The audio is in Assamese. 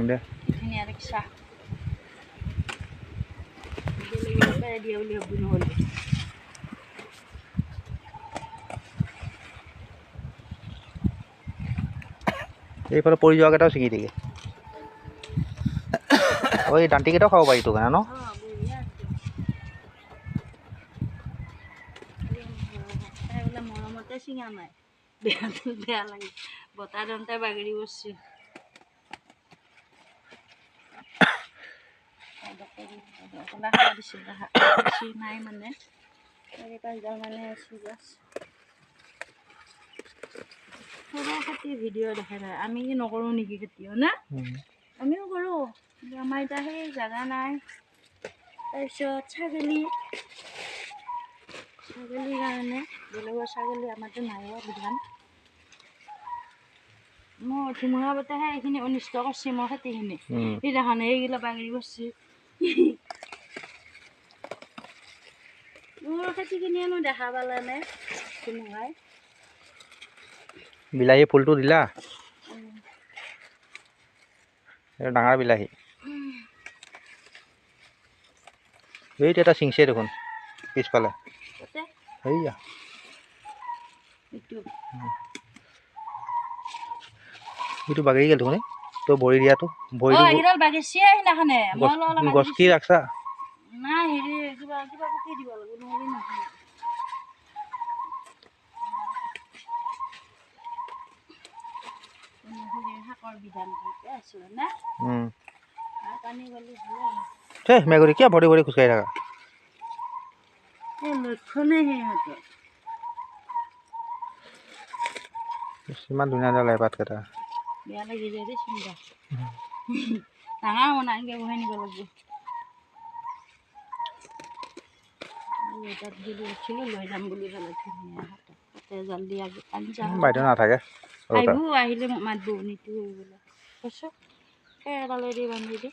দে ধুনীয়া দেখিছা দিয়া বুলি ভাবি নহ'ল এইফালে পৰি যোৱা কেইটাও ছিগি থাকে এই দান্তিকেইটাও খাব পাৰি তোৰ কাৰণে ন মৰমতে চিঙা নাই বেয়া লাগে বতাহ দন্তাই বাগৰি বসছে নাই মানে 4-5 মানে আছো বাছ খেতি ভিডিঅ' দেখাই নাই আমি নকৰোঁ নেকি খেতিও না আমিও কৰোঁ আমাৰ এতিয়া সেই জাগা নাই তাৰপিছত ছাগলীৰ কাৰণে বেলেগৰ ছাগলী আমাৰতো নাই বিধান মোৰ ধুমুহা বতাহে এইখিনি অনিষ্ট কৰিছে মোৰ খেতিখিনি সেইদিনাখনে এইগিলা বাগৰি বসছে মোৰ খেতিখিনিয়েনো দেখা পালানে ধুমুহাই বিলাহী ফুলটো দিলা ডাঙৰ বিলাহী এইটো এটা চিংচে দেখোন পিছফালে সেইয়া এইটো বাগৰি গ'ল দেখোন তই ভৰি দিয়াটো ভৰিটো গছ কি ৰাখছা নাই হেৰি কিবা পুতি দিব লাগিব নহ'লে নহয় শাকৰ বিধান আছোঁ না পানী গলি মেকুৰী কিয় ভৰি ভৰি খোজকাঢ়ি থাকা এই লক্ষণে সিহঁতৰ ইমান ধুনীয়া ওলাই পাতকেইটা বেয়া লাগি যায় দেই চিন্তা ডাঙৰ মনা এনেকৈ বহাই নিব লাগিব তাত যদি উঠিলোঁ লৈ যাম বুলি ক'লে ধুনীয়া তাতে জলদি আঞ্জা বাইদেউ নাথাকে আহিব আহিলে মাতব নিটো বোলে কৈছোঁ এডালেদি বান্ধি দি